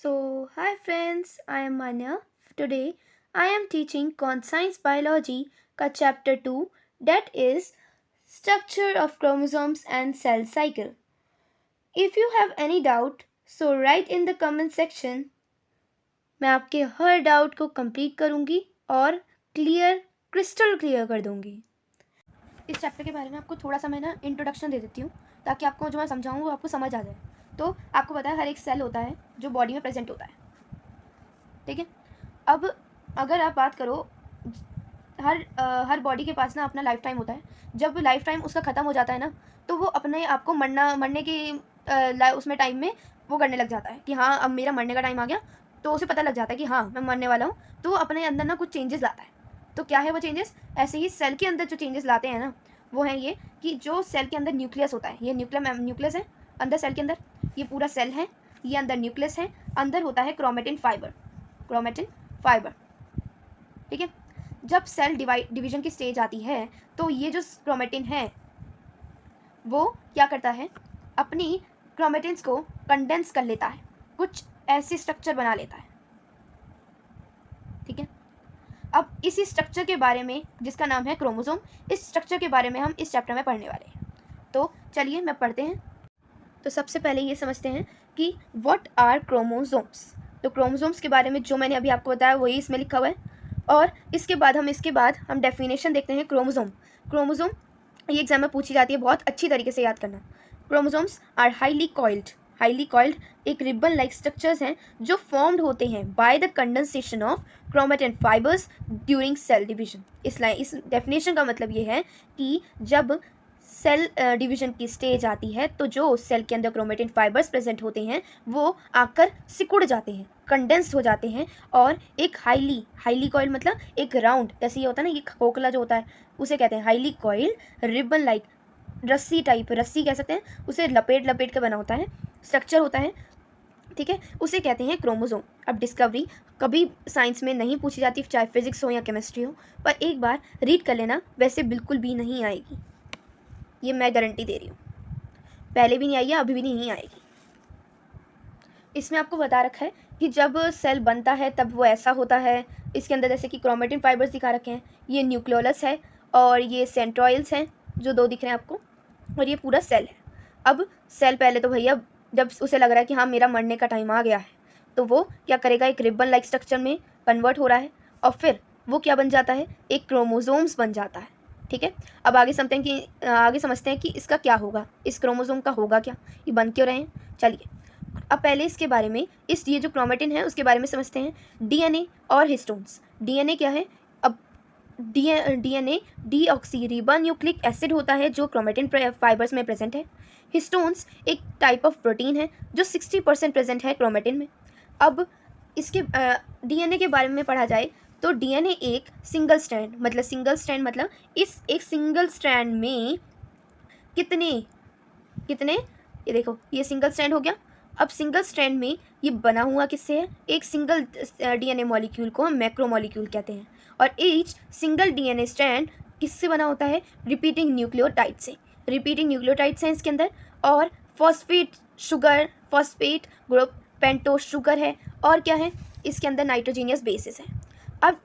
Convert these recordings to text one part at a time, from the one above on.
Hi friends, I am Manya. Today, I am teaching Conscience Biology का chapter 2 that is Structure of Chromosomes and Cell Cycle. If you have any doubt, so write in the comment section. मैं आपके हर doubt को complete करूंगी और crystal clear कर दूंगी. इस chapter के बारे में आपको थोड़ा सा मैं ना इंट्रोडक्शन दे देती हूँ ताकि आपको जो मैं समझाऊँ वो आपको समझ आ जाए. तो आपको पता है हर एक सेल होता है जो बॉडी में प्रेजेंट होता है, ठीक है. अब अगर आप बात करो, हर बॉडी के पास ना अपना लाइफ टाइम होता है. जब लाइफ टाइम उसका ख़त्म हो जाता है ना, तो वो अपने आप को मरने के उसमें टाइम में वो करने लग जाता है कि हाँ अब मेरा मरने का टाइम आ गया. तो उसे पता लग जाता है कि हाँ मैं मरने वाला हूँ. तो वो अपने अंदर ना कुछ चेंजेस लाता है. तो क्या है वो चेंजेस? ऐसे ही सेल के अंदर जो चेंजेस लाते हैं ना, वो है ये कि जो सेल के अंदर न्यूक्लियस होता है, ये न्यूक्लियस है अंदर सेल के अंदर, ये पूरा सेल है, ये अंदर न्यूक्लियस है, अंदर होता है क्रोमेटिन फाइबर, ठीक है. जब सेल डिवीजन की स्टेज आती है तो ये जो क्रोमेटिन है वो क्या करता है, अपनी क्रोमेटिन्स को कंडेंस कर लेता है, कुछ ऐसी स्ट्रक्चर बना लेता है, ठीक है. अब इसी स्ट्रक्चर के बारे में जिसका नाम है क्रोमोसोम, इस स्ट्रक्चर के बारे में हम इस चैप्टर में पढ़ने वाले हैं. तो चलिए मैं पढ़ते हैं. तो सबसे पहले ये समझते हैं कि व्हाट आर क्रोमोसोम्स. तो क्रोमोसोम्स के बारे में जो मैंने अभी आपको बताया वही इसमें लिखा हुआ है. और इसके बाद हम डेफिनेशन देखते हैं. क्रोमोसोम ये एग्जाम में पूछी जाती है, बहुत अच्छी तरीके से याद करना. क्रोमोसोम्स आर हाईली कॉइल्ड एक रिबन लाइक स्ट्रक्चर्स हैं जो फॉर्म्ड होते हैं by the condensation of chromatin fibres during cell division. इस डेफिनेशन का मतलब ये है कि जब सेल डिवीजन की स्टेज आती है तो जो सेल के अंदर क्रोमेटिन फाइबर्स प्रेजेंट होते हैं वो आकर सिकुड़ जाते हैं, कंडेंस हो जाते हैं, और एक हाईली कॉइल मतलब एक राउंड, जैसे ये होता है ना, ये खोखला जो होता है उसे कहते हैं हाईली कॉइल रिबन लाइक, रस्सी कह सकते हैं, उसे लपेट के बना होता है, स्ट्रक्चर होता है, ठीक है, उसे कहते हैं क्रोमोसोम. अब डिस्कवरी कभी साइंस में नहीं पूछी जाती, चाहे फिजिक्स हो या केमिस्ट्री हो, पर एक बार रीड कर लेना, वैसे बिल्कुल भी नहीं आएगी, ये मैं गारंटी दे रही हूँ. पहले भी नहीं आई है, अभी भी नहीं आएगी. इसमें आपको बता रखा है कि जब सेल बनता है तब वो ऐसा होता है. इसके अंदर जैसे कि क्रोमेटिन फाइबर्स दिखा रखे हैं, ये न्यूक्लियोलस है और ये सेंट्रोइल्स हैं जो दो दिख रहे हैं आपको, और ये पूरा सेल है. अब सेल पहले तो भैया जब उसे लग रहा है कि हाँ मेरा मरने का टाइम आ गया है, तो वो क्या करेगा, एक रिबन लाइक स्ट्रक्चर में कन्वर्ट हो रहा है और फिर वो क्या बन जाता है, एक क्रोमोसोम्स बन जाता है, ठीक है. अब आगे समझते हैं कि इसका क्या होगा, इस क्रोमोसोम का होगा क्या, ये बन क्यों रहे हैं. चलिए अब पहले इसके बारे में, ये जो क्रोमेटिन है उसके बारे में समझते हैं. डीएनए और हिस्टोन्स. डीएनए क्या है? अब DNA deoxy ribo nucleic acid होता है जो क्रोमेटिन फाइबर्स में प्रेजेंट है. हिस्टोन्स एक टाइप ऑफ प्रोटीन है जो 60% प्रेजेंट है क्रोमेटिन में. अब इसके डीएनए के बारे में पढ़ा जाए तो डीएनए एक सिंगल स्ट्रैंड मतलब इस एक सिंगल स्ट्रैंड में कितने, ये देखो ये सिंगल स्ट्रैंड हो गया. अब सिंगल स्ट्रैंड में ये बना हुआ किससे है, एक सिंगल डीएनए मॉलिक्यूल को हम मैक्रोमॉलिक्यूल कहते हैं. और ईच सिंगल डीएनए स्ट्रैंड किससे बना होता है, रिपीटिंग न्यूक्लियोटाइड्स हैं इसके अंदर. और फॉस्फेट ग्रुप, पेंटोस शुगर है, और क्या है इसके अंदर, नाइट्रोजीनियस बेसिस है. अब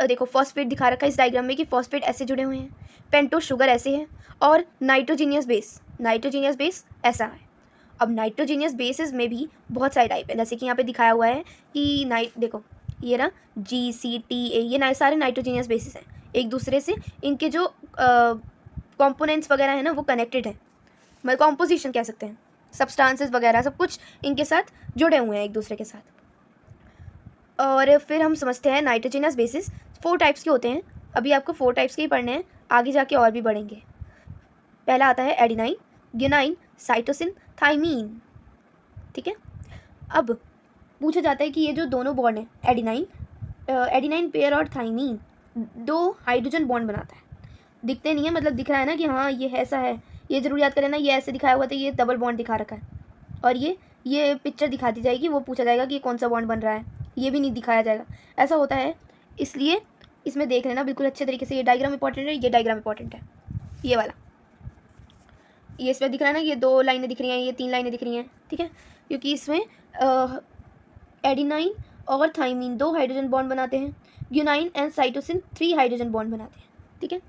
देखो फॉस्फेट दिखा रखा है इस डायग्राम में कि फॉस्फेट ऐसे जुड़े हुए हैं, पेंटोस शुगर ऐसे है, और नाइट्रोजीनियस बेस ऐसा है. अब नाइट्रोजीनियस बेसिस में भी बहुत सारे टाइप है, जैसे कि यहाँ पे दिखाया हुआ है कि देखो ये ना GCTA, ये सारे नाइट्रोजीनियस बेसिस हैं. एक दूसरे से इनके जो कंपोनेंट्स वगैरह है ना वो कनेक्टेड है, मतलब कॉम्पोजिशन कह सकते हैं, सब्सटेंसेस वगैरह सब कुछ इनके साथ जुड़े हुए हैं एक दूसरे के साथ. और फिर हम समझते हैं नाइट्रोजीनियस बेसिस 4 टाइप्स के होते हैं. अभी आपको 4 टाइप्स के ही पढ़ने हैं, आगे जाके और भी बढ़ेंगे. पहला आता है एडिनाइन, ग्यूनाइन, साइटोसिन, थाइमीन, ठीक है. अब पूछा जाता है कि ये जो दोनों बॉन्ड हैं, एडिनाइन पेयर और थाइमीन, 2 हाइड्रोजन बॉन्ड बनाता है. दिखते नहीं है, मतलब दिख रहा है ना कि हाँ ये ऐसा है, ये जरूर याद करें ना, ये ऐसे दिखाया हुआ था, ये डबल बॉन्ड दिखा रखा है, और ये पिक्चर दिखा दी जाएगी, वो पूछा जाएगा कि कौन सा बॉन्ड बन रहा है, ये भी नहीं दिखाया जाएगा, ऐसा होता है. इसलिए इसमें देख लेना बिल्कुल अच्छे तरीके से. ये डायग्राम इंपॉर्टेंट है, ये डायग्राम इंपॉर्टेंट है, ये वाला, ये इसमें दिख रहा है ना, ये 2 लाइनें दिख रही हैं, ये 3 लाइनें दिख रही हैं, ठीक है, क्योंकि इसमें एडिनाइन और थाइमीन 2 हाइड्रोजन बॉन्ड बनाते हैं, guanine and cytosine 3 hydrogen bond बनाते हैं, ठीक है।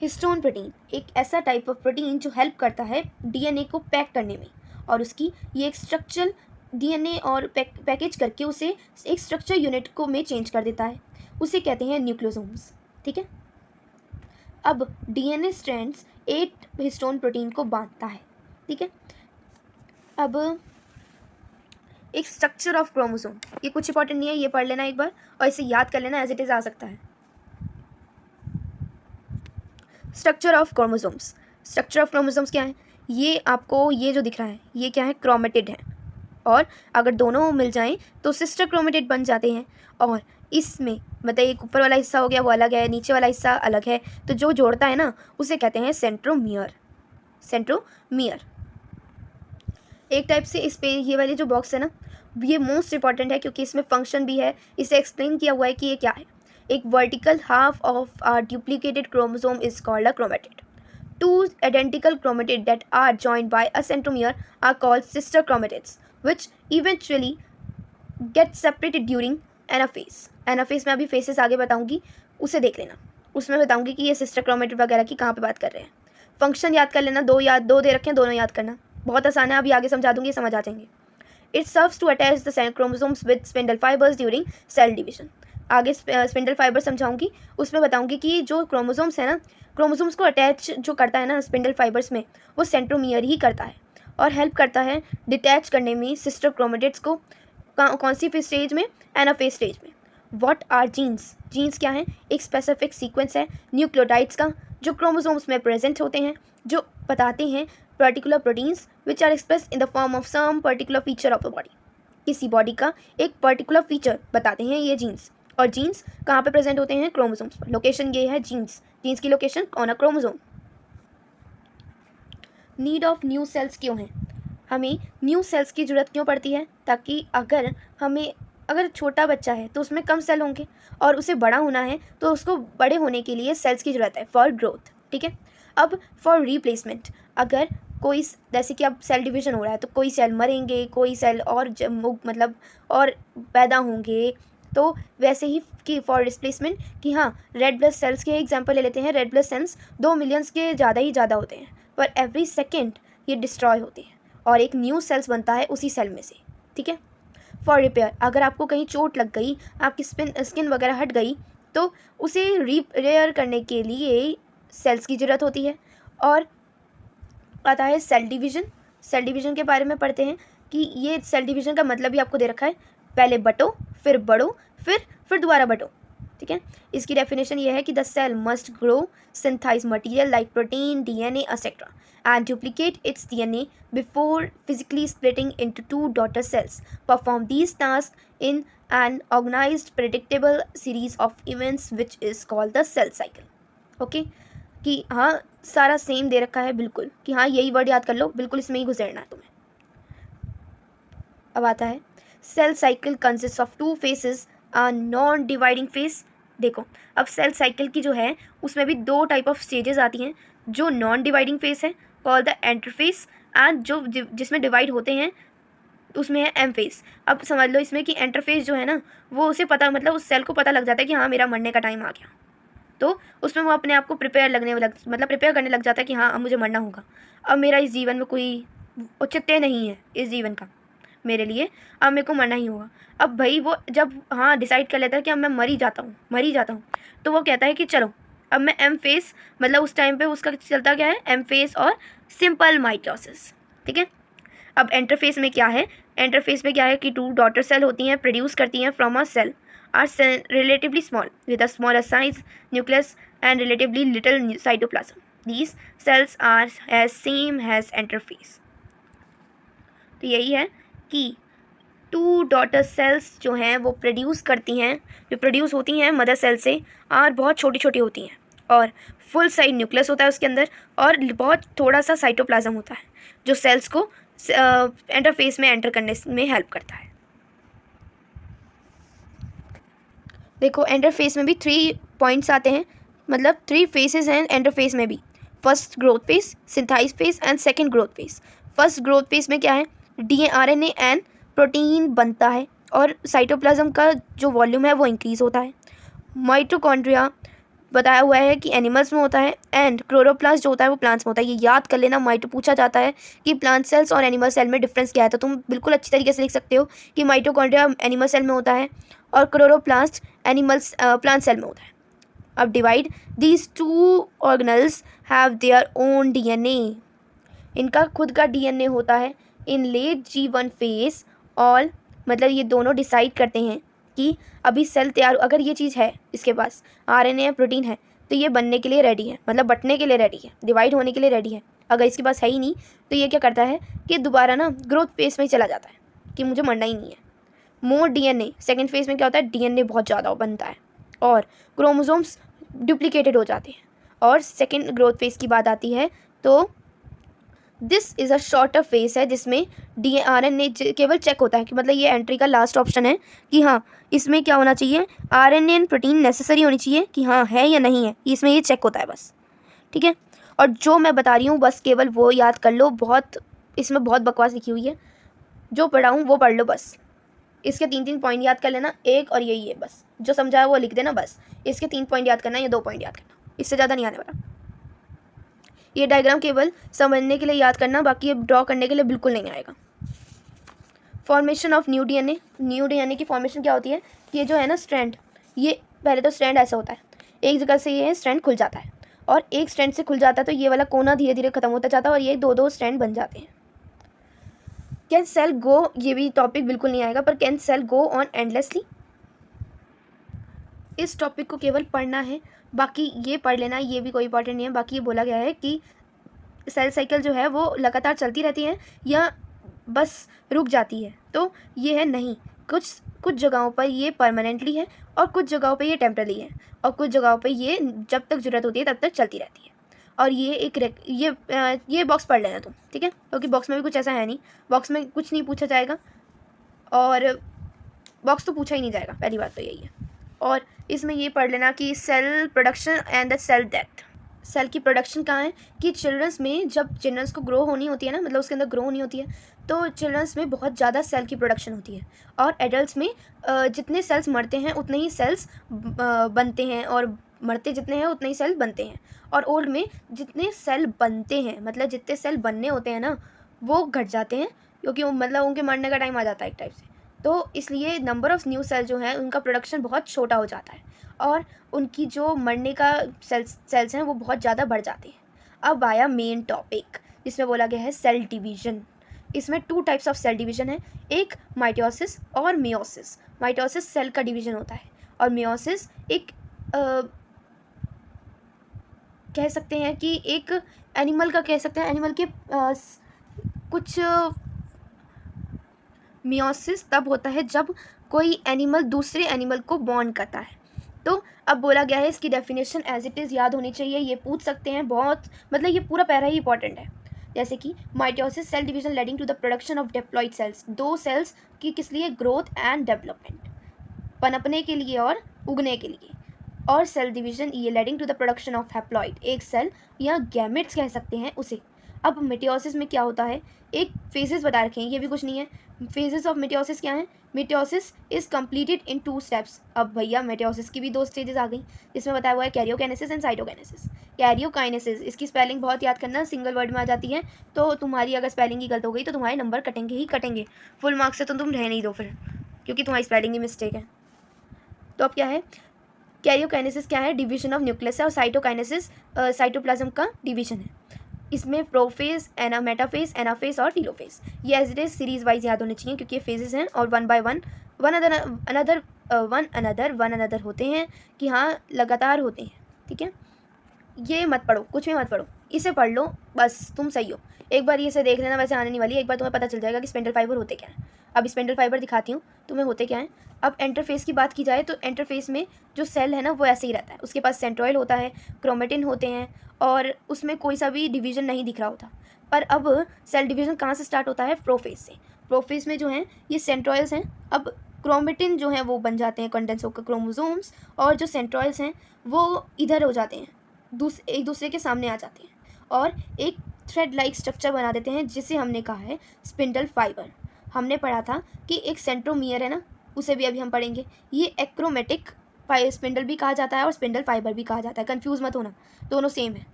हिस्टोन प्रोटीन एक ऐसा टाइप ऑफ प्रोटीन जो हेल्प करता है डीएनए को पैक करने में, और उसकी ये एक स्ट्रक्चरल डीएनए और पैकेज करके उसे एक स्ट्रक्चर यूनिट को में चेंज कर देता है, उसे कहते हैं न्यूक्लियोसोम्स, ठीक है। अब डीएनए स्ट्रैंड्स 8 हिस्टोन प्रोटीन को बांधता है, ठीक है। अब एक स्ट्रक्चर ऑफ क्रोमोसोम, ये कुछ इंपॉर्टेंट नहीं है, ये पढ़ लेना एक बार और इसे याद कर लेना, एज इट इज़ आ सकता है। Structure of chromosomes, structure of chromosomes क्या है? ये आपको ये जो दिख रहा है ये क्या है? क्रोमेटिड है, और अगर दोनों मिल जाएं तो सिस्टर क्रोमेटिड बन जाते हैं। और इसमें मतलब एक ऊपर वाला हिस्सा हो गया वो अलग है, नीचे वाला हिस्सा अलग है, तो जो जोड़ता है ना उसे कहते हैं सेंट्रोमियर। सेंट्रोमियर एक टाइप से इस पे ये वाली जो बॉक्स है ना ये मोस्ट इंपॉर्टेंट है, क्योंकि इसमें फंक्शन भी है, इसे एक्सप्लेन किया हुआ है कि ये क्या है। एक vertical half of are duplicated chromosome is called a chromatid. Two identical chromatids that are joined by a centromere are called sister chromatids, which eventually get separated during anaphase. Anaphase में अभी फेसेस आगे बताऊंगी, उसे देख लेना, उसमें बताऊंगी कि ये सिस्टर क्रोमेटिड वगैरह की कहाँ पे बात कर रहे हैं। फंक्शन याद कर लेना, दो दे रखे हैं, दोनों याद करना, बहुत आसान है, अभी आगे समझा दूंगी, समझ आ जाएंगे। It serves to attach the chromosomes with spindle fibres during cell division. आगे स्पिंडल फाइबर समझाऊंगी, उसमें बताऊंगी कि जो क्रोमोसोम्स है ना, क्रोमोसोम्स को अटैच जो करता है ना स्पिंडल फाइबर्स में, वो सेंट्रोमियर ही करता है और हेल्प करता है डिटैच करने में सिस्टर क्रोमेटिड्स को। कौन सी स्टेज में? एनाफेज स्टेज में। What are genes? जीन्स क्या है? एक स्पेसिफिक सीक्वेंस है न्यूक्लियोटाइड्स का जो क्रोमोसोम्स में प्रेजेंट होते हैं, जो बताते हैं particular proteins which are express in the form of some particular feature of the body. किसी बॉडी का एक पर्टिकुलर फीचर बताते हैं ये जीन्स। और जीन्स कहाँ पे प्रेजेंट होते हैं? क्रोमोसोम्स पर। लोकेशन ये है जीन्स की location on a chromosome. Need of new sales क्यों है? हमें न्यू सेल्स की ज़रूरत क्यों पड़ती है? ताकि अगर छोटा बच्चा है तो उसमें कम सेल होंगे, और उसे बड़ा होना है तो उसको बड़े होने के लिए सेल्स की ज़रूरत है फॉर ग्रोथ, ठीक है। अब फॉर रिप्लेसमेंट, अगर कोई जैसे कि अब सेल डिवीज़न हो रहा है तो कोई सेल मरेंगे, कोई सेल और मतलब और पैदा होंगे, तो वैसे ही कि फॉर रिप्लेसमेंट कि हाँ रेड ब्लड सेल्स के एग्जांपल ले लेते हैं। रेड ब्लड सेल्स 2 मिलियंस के ज़्यादा होते हैं, पर एवरी सेकेंड ये डिस्ट्रॉय होते हैं और एक न्यू सेल्स बनता है उसी सेल में से, ठीक है। फॉर रिपेयर, अगर आपको कहीं चोट लग गई, आपकी स्किन वगैरह हट गई, तो उसे रिपेयर करने के लिए सेल्स की ज़रूरत होती है। और आता है सेल डिवीज़न। सेल डिवीज़न के बारे में पढ़ते हैं कि ये सेल डिवीज़न का मतलब भी आपको दे रखा है, पहले बटो, फिर बढ़ो, फिर दोबारा बटो, ठीक है। इसकी डेफिनेशन ये है कि the cell must grow synthesize material like protein, DNA etcetera and duplicate its DNA before physically splitting into 2 daughter cells. Perform these tasks in an organized, predictable series of events which is called the cell cycle. Okay? कि हाँ सारा same दे रखा है बिल्कुल, कि हाँ यही word याद कर लो, बिल्कुल इसमें ही गुजरना है तुम्हें। अब आता है cell cycle consist of 2 phases, a non dividing phase. देखो अब सेल साइकिल की जो है उसमें भी 2 टाइप ऑफ स्टेजेस आती हैं। जो नॉन डिवाइडिंग फेज है कॉल्ड द इंटरफेस, एंड जो जिसमें डिवाइड होते हैं उसमें है एम फेज। अब समझ लो इसमें कि इंटरफेस जो है ना वो उसे पता, मतलब उस सेल को पता लग जाता है कि हाँ मेरा मरने का टाइम आ गया, तो उसमें वो अपने आप को प्रिपेयर करने लग जाता है कि हाँ अब मुझे मरना होगा, अब मेरा इस जीवन में कोई औचित्य नहीं है इस जीवन का मेरे लिए, अब मेरे को मरना ही होगा। अब भाई वो जब हाँ डिसाइड कर लेता है कि अब मैं मर ही जाता हूँ, तो वो कहता है कि चलो अब मैं एम फेस, मतलब उस टाइम पे उसका चलता क्या है, एम फेस और सिंपल माइटोसिस, ठीक है। अब इंटरफेस में क्या है? इंटरफेस में क्या है कि 2 डॉटर सेल होती हैं, प्रोड्यूस करती हैं from a cell, are relatively small with a smaller size nucleus and relatively little cytoplasm. These cells are as same as interphase. तो यही है कि 2 डॉटर सेल्स जो हैं वो प्रोड्यूस होती हैं मदर सेल से, और बहुत छोटी होती हैं, और फुल साइज न्यूक्लियस होता है उसके अंदर, और बहुत थोड़ा सा साइटोप्लाज्म होता है जो सेल्स को इंटरफेस में एंटर करने में हेल्प करता है। देखो इंटरफेस में भी 3 पॉइंट्स आते हैं, मतलब 3 फेसेस हैं इंटरफेस में भी। First growth phase, synthesize phase and second growth phase. First growth phase में क्या है डीएनए एंड प्रोटीन बनता है और साइटोप्लाज्म का जो वॉल्यूम है वो इंक्रीज़ होता है। माइटोकॉन्ड्रिया बताया हुआ है कि एनिमल्स में होता है एंड क्लोरोप्लास्ट जो होता है वो प्लांट्स में होता है। ये याद कर लेना, माइटो पूछा जाता है कि प्लांट सेल्स और एनिमल सेल में डिफरेंस क्या है, तो तुम बिल्कुल अच्छी तरीके से लिख सकते हो कि माइटोकॉन्ड्रिया एनिमल सेल में होता है और क्लोरोप्लास्ट प्लांट सेल में होता है। अब divide, these two organelles have their own DNA, इनका खुद का डीएनए होता है। इन लेट G1 फेज ऑल, मतलब ये दोनों डिसाइड करते हैं कि अभी सेल तैयार, अगर ये चीज़ है इसके पास आरएनए है, प्रोटीन है, तो ये बनने के लिए रेडी है, मतलब बटने के लिए रेडी है, डिवाइड होने के लिए रेडी है। अगर इसके पास है ही नहीं तो ये क्या करता है कि दोबारा ना ग्रोथ फेज में ही चला जाता है कि मुझे मरना ही नहीं है। मोर डीएनए, सेकेंड फेज में क्या होता है, डीएनए बहुत ज़्यादा बनता है और क्रोमोसोम्स डुप्लीकेटेड हो जाते हैं। और सेकेंड ग्रोथ फेज की बात आती है तो this is a shorter face है जिसमें डीएनए केवल चेक होता है कि मतलब ये एंट्री का लास्ट ऑप्शन है कि हाँ इसमें क्या होना चाहिए, आरएनए एंड प्रोटीन नेसेसरी होनी चाहिए कि हाँ है या नहीं है, इसमें ये चेक होता है बस, ठीक है। और जो मैं बता रही हूँ बस केवल वो याद कर लो, बहुत इसमें बहुत बकवास लिखी हुई है, जो पढ़ा हूँ वो पढ़ लो बस। इसके 3 पॉइंट याद कर लेना, एक और यही है बस, जो समझाया वो लिख देना बस। इसके 3 पॉइंट याद करना या 2 पॉइंट याद करना, इससे ज़्यादा नहीं आने वाला। ये डायग्राम केवल समझने के लिए याद करना, बाकी ये ड्रॉ करने के लिए बिल्कुल नहीं आएगा। Formation of new DNA, new DNA की फॉर्मेशन क्या होती है, ये जो है ना स्ट्रैंड, ये पहले तो स्ट्रैंड ऐसा होता है, एक जगह से ये स्ट्रैंड खुल जाता है और एक स्ट्रैंड से खुल जाता है तो ये वाला कोना धीरे धीरे खत्म होता जाता है और ये 2-2 स्ट्रैंड बन जाते हैं। कैन सेल गो, ये भी टॉपिक बिल्कुल नहीं आएगा, पर can sell go on endlessly, इस टॉपिक को केवल पढ़ना है, बाकी ये पढ़ लेना, ये भी कोई इंपॉर्टेंट नहीं है। बाकी ये बोला गया है कि सेल साइकिल जो है वो लगातार चलती रहती है या बस रुक जाती है, तो ये है नहीं, कुछ जगहों पर ये परमानेंटली है और कुछ जगहों पर ये टेम्पररी है और कुछ जगहों पर ये जब तक ज़रूरत होती है तब तक चलती रहती है। और ये ये बॉक्स पढ़ लेना तुम, ठीक है, क्योंकि बॉक्स में भी कुछ ऐसा है नहीं, बॉक्स में कुछ नहीं पूछा जाएगा और बॉक्स तो पूछा ही नहीं जाएगा, पहली बात तो यही है। और इसमें ये पढ़ लेना कि cell production and the cell death, cell की प्रोडक्शन कहाँ है कि चिल्ड्रंस में, जब चिल्ड्रंस को ग्रो होनी होती है ना, मतलब उसके अंदर ग्रो होनी होती है, तो चिल्ड्रंस में बहुत ज़्यादा सेल की प्रोडक्शन होती है और एडल्ट्स में जितने सेल्स मरते हैं उतने ही सेल्स बनते हैं और मरते जितने हैं उतने ही सेल बनते हैं। और ओल्ड में जितने सेल बनते हैं, मतलब जितने सेल बनने होते हैं ना, वो घट जाते हैं क्योंकि मतलब उनके मरने का टाइम आ जाता है एक टाइप से, तो इसलिए नंबर ऑफ़ न्यू सेल जो है उनका प्रोडक्शन बहुत छोटा हो जाता है और उनकी जो मरने का सेल्स हैं वो बहुत ज़्यादा बढ़ जाते हैं। अब आया मेन टॉपिक जिसमें बोला गया है सेल डिवीज़न। इसमें 2 टाइप्स ऑफ सेल डिवीज़न है, एक माइटोसिस और मियोसिस। माइटोसिस सेल का डिवीज़न होता है और मियोसिस एक कह सकते हैं कि एक एनिमल का, कह सकते हैं एनिमल के कुछ मियोसिस तब होता है जब कोई एनिमल दूसरे एनिमल को बॉन्ड करता है। तो अब बोला गया है इसकी डेफिनेशन एज इट इज़ याद होनी चाहिए, ये पूछ सकते हैं बहुत, मतलब ये पूरा पैरा ही इंपॉर्टेंट है। जैसे कि mitosis cell division leading to the production of diploid cells, 2 cells की किस लिए, ग्रोथ एंड डेवलपमेंट, पनपने के लिए और उगने के लिए। और सेल डिवीजन ये leading to the production of haploid, एक सेल या गैमेट्स कह सकते हैं उसे। अब मिटोसिस में क्या होता है, एक फेजेस बता रखे हैं, ये भी कुछ नहीं है। फेजेस ऑफ मिटोसिस क्या है, mitosis is completed in 2 steps. अब भैया मिटोसिस की भी 2 स्टेजेस आ गई, जिसमें बताया हुआ है कैरियोकाइनेसिस एंड साइटोकाइनेसिस। कैरियोकाइनेसिस, इसकी स्पेलिंग बहुत याद करना, सिंगल वर्ड में आ जाती है, तो तुम्हारी अगर स्पेलिंग ही गलत हो गई तो तुम्हारे नंबर कटेंगे ही कटेंगे, फुल मार्क्स से तो तुम रह नहीं दो फिर, क्योंकि तुम्हारी स्पेलिंग ही मिस्टेक है। तो अब क्या है, कैरियोकाइनेसिस क्या है, डिवीजन ऑफ न्यूक्लियस है, और साइटोकाइनेसिस साइटोप्लाज्म का डिवीजन है। इसमें प्रोफेज, मेटाफेज, एनाफेज और टीलोफेज, ये as it is series wise याद होने चाहिए क्योंकि ये फेजेस हैं और 1 बाय 1 वन अनदर होते हैं कि हाँ लगातार होते हैं, ठीक है। ये मत पढ़ो, कुछ भी मत पढ़ो, इसे पढ़ लो बस, तुम सही हो। एक बार ये से देख लेना, वैसे आने नहीं वाली, एक बार तुम्हें पता चल जाएगा कि स्पेंडल फाइबर होते क्या हैं। अब स्पेंडल फाइबर दिखाती हूँ तुम्हें होते क्या हैं। अब इंटरफेस की बात की जाए तो इंटरफेस में जो सेल है ना वो ऐसे ही रहता है, उसके पास सेंट्रोइड होता है, क्रोमेटिन होते हैं और उसमें कोई सा भी डिवीज़न नहीं दिख रहा होता। पर अब सेल डिवीज़न कहाँ से स्टार्ट होता है, प्रोफेज से। प्रोफेज में जो हैं ये सेंट्रोइड्स हैं, अब क्रोमेटिन जो है वो बन जाते हैं कंडेंस होकर क्रोमोसोम्स, और जो सेंट्रोइड्स हैं वो इधर हो जाते हैं, एक दूसरे के सामने आ जाते हैं, और एक थ्रेड लाइक स्ट्रक्चर बना देते हैं, जिसे हमने कहा है स्पिंडल फाइबर। हमने पढ़ा था कि एक सेंट्रोमियर है ना, उसे भी अभी हम पढ़ेंगे। ये एक्रोमेटिक स्पिंडल भी कहा जाता है और स्पिंडल फाइबर भी कहा जाता है, कंफ्यूज मत होना, दोनों सेम है।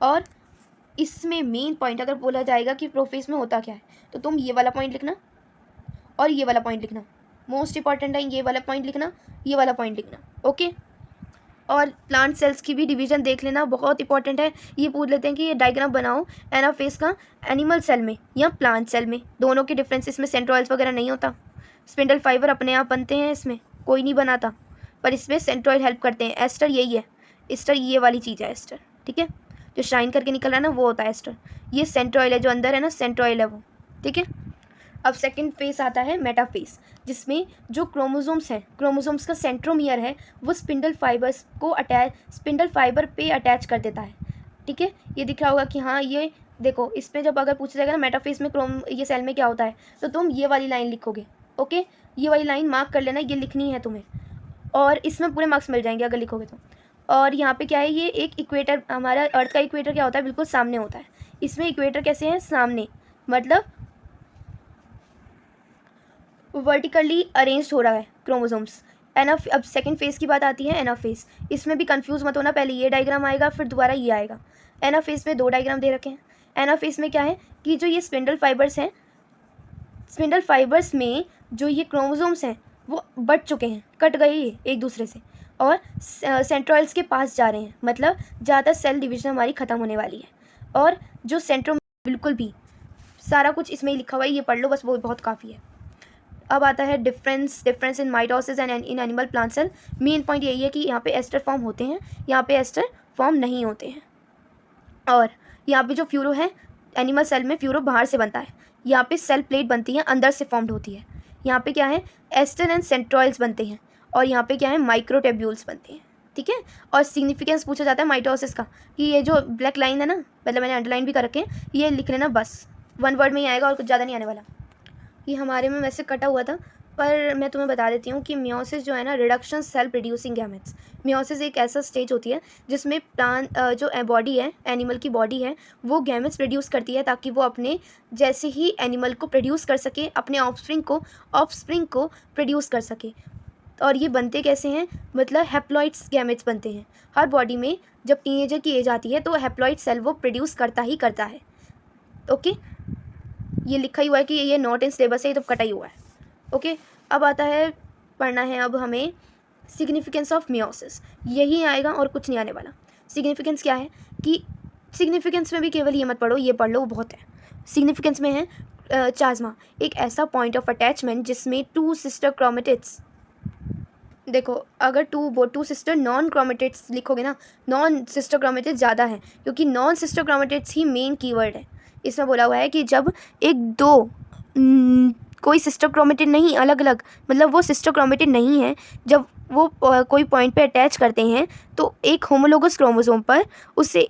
और इसमें मेन पॉइंट अगर बोला जाएगा कि प्रोफेस में होता क्या है, तो तुम ये वाला पॉइंट लिखना और ये वाला पॉइंट लिखना, मोस्ट इंपॉर्टेंट है ये वाला पॉइंट लिखना, ये वाला पॉइंट लिखना, ओके। और प्लांट सेल्स की भी डिवीजन देख लेना, बहुत इंपॉर्टेंट है। ये पूछ लेते हैं कि ये डायग्राम बनाओ एनाफेज का एनिमल सेल में या प्लांट सेल में, दोनों के डिफरेंस। इसमें सेंट्रोइड्स वगैरह नहीं होता, स्पिंडल फाइबर अपने आप बनते हैं, इसमें कोई नहीं बनाता, पर इसमें सेंट्रोइड हेल्प करते हैं। एस्टर यही है, एस्टर ये वाली चीज़ है एस्टर, ठीक है, जो शाइन करके निकल रहा है ना वो होता है एस्टर। ये सेंट्रोइड है, जो अंदर है ना सेंट्रोइड है वो, ठीक है। अब सेकंड फेस आता है मेटाफेस, जिसमें जो क्रोमोसोम्स हैं, क्रोमोसोम्स का सेंट्रोमियर है, वो स्पिंडल फाइबर्स को स्पिंडल फाइबर पे अटैच कर देता है, ठीक है। ये दिख रहा होगा कि हाँ ये देखो, इसमें जब अगर पूछा जाएगा ना मेटाफेस में ये सेल में क्या होता है, तो तुम ये वाली लाइन लिखोगे, ओके। ये वाली लाइन मार्क कर लेना, ये लिखनी है तुम्हें, और इसमें पूरे मार्क्स मिल जाएंगे अगर लिखोगे तो। और यहाँ पे क्या है, ये एक इक्वेटर, हमारा अर्थ का इक्वेटर क्या होता है, बिल्कुल सामने होता है। इसमें इक्वेटर कैसे है, सामने, मतलब वर्टिकली अरेंज हो रहा है क्रोमोसोम्स। अब सेकंड फेज की बात आती है एनाफेज। इसमें भी कंफ्यूज मत होना, पहले ये डायग्राम आएगा फिर दोबारा ये आएगा। एनाफेज में दो डायग्राम दे रखे हैं। एनाफेज में क्या है कि जो ये स्पिंडल फाइबर्स हैं, स्पिंडल फाइबर्स में जो ये क्रोमोसोम्स हैं वो बट चुके हैं, कट गए ये एक दूसरे से, और सेंट्रोइड्स के पास जा रहे हैं, मतलब ज़्यादा सेल डिवीजन हमारी ख़त्म होने वाली है। और जो बिल्कुल भी सारा कुछ इसमें ही लिखा हुआ है, ये पढ़ लो बस, वो बहुत काफ़ी है। अब आता है difference in mitosis and in animal plant cell. Main point यही है कि यहाँ पे एस्टर फॉर्म होते हैं, यहाँ पे एस्टर फॉर्म नहीं होते हैं। और यहाँ पे जो फ्यूरो है, एनिमल सेल में फ्यूरो बाहर से बनता है, यहाँ पे सेल प्लेट बनती है, अंदर से फॉर्म्ड होती है। यहाँ पे क्या है, एस्टर एंड सेंट्रोइड्स बनते हैं, और यहाँ पे क्या है, माइक्रोट्यूब्यूल्स बनते हैं, ठीक है। और सिग्निफिकेंस पूछा जाता है माइटोसिस का, कि ये जो ब्लैक लाइन है ना, मतलब मैंने अंडरलाइन भी कर रखे हैं, ये लिख लेना बस, वन वर्ड में ही आएगा और कुछ ज़्यादा नहीं आने वाला। ये हमारे में वैसे कटा हुआ था, पर मैं तुम्हें बता देती हूँ कि मियोसिस जो है ना, reduction cell producing gametes. Meiosis एक ऐसा स्टेज होती है जिसमें प्लांट जो बॉडी है, एनिमल की बॉडी है, वो गैमेट्स प्रोड्यूस करती है, ताकि वो अपने जैसे ही एनिमल को प्रोड्यूस कर सके, अपने ऑफस्प्रिंग को प्रोड्यूस कर सके। और ये बनते कैसे हैं, मतलब हैप्लॉइड्स गैमेट्स बनते हैं। हर बॉडी में जब टीनेजर की एज आती है तो हैप्लॉइड सेल वो प्रोड्यूस करता ही करता है, ओके। ये लिखा ही हुआ है कि ये नॉट इन सिलेबस है, ये तो कटा ही हुआ है, ओके। अब आता है, पढ़ना है अब हमें सिग्निफिकेंस ऑफ मियोसिस, यही आएगा और कुछ नहीं आने वाला। सिग्निफिकेंस क्या है कि सिग्निफिकेंस में भी केवल ये मत पढ़ो, ये पढ़ लो, वो बहुत है। सिग्निफिकेंस में है चाज्मा, एक ऐसा पॉइंट ऑफ अटैचमेंट जिसमें टू सिस्टर क्रोमेटिड्स, देखो अगर टू सिस्टर नॉन क्रोमेटिड्स लिखोगे ना, नॉन सिस्टर क्रोमेटिड्स ज़्यादा हैं, क्योंकि नॉन सिस्टर क्रोमेटिड्स ही मेन कीवर्ड है। इसमें बोला हुआ है कि जब एक दो कोई सिस्टर क्रोमेटिड नहीं, अलग अलग, मतलब वो सिस्टर क्रोमेटिड नहीं है, जब वो कोई पॉइंट पे अटैच करते हैं तो एक होमोलोगस क्रोमोसोम पर उससे,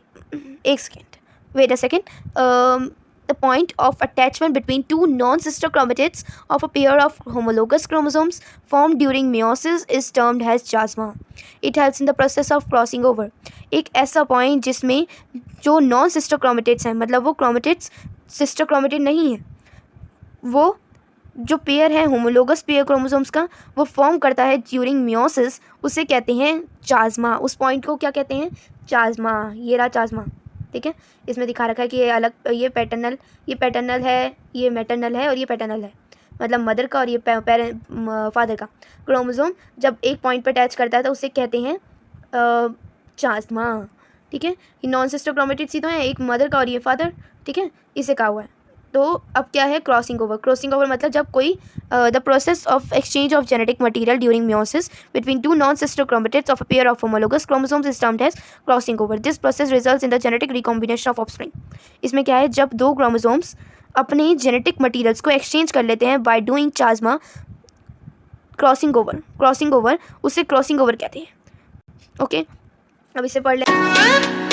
एक second, wait a second, the point of attachment between two non-sister chromatids of a pair of homologous chromosomes formed during meiosis is termed as chiasma. It helps in the process of crossing over. एक ऐसा point जिसमें जो non sister chromatids हैं, मतलब वो chromatids sister chromatid नहीं है, वो जो पेयर है होमोलोगस पेयर क्रोमोसोम्स का, वो फॉर्म करता है ड्यूरिंग मियोसिस, उसे कहते हैं चाज्मा। उस पॉइंट को क्या कहते हैं, चाज्मा। ये रहा चाज्मा, ठीक है। इसमें दिखा रखा है कि ये अलग, ये पैटर्नल है, ये मैटरनल है और ये पैटर्नल है, मतलब मदर का और ये फादर का क्रोमोसोम जब एक पॉइंट पर अटैच करता है तो उसे कहते हैं चाज्मा, ठीक है। ये नॉन सिस्टर क्रोमेटिड्स ही तो हैं, एक मदर का और ये फादर, ठीक है, इसे कहा हुआ है। तो अब क्या है, क्रॉसिंग ओवर। क्रॉसिंग ओवर मतलब जब कोई the process of exchange of genetic material during meiosis between two non sister chromatids of a pair of homologous chromosomes is termed as crossing over. This process results in the genetic recombination of offspring. इसमें क्या है, जब दो chromosomes अपने genetic materials को exchange कर लेते हैं बाय डूइंग चाज्मा, क्रॉसिंग ओवर, उसे क्रॉसिंग ओवर कहते हैं, ओके। अब इसे पढ़ लें।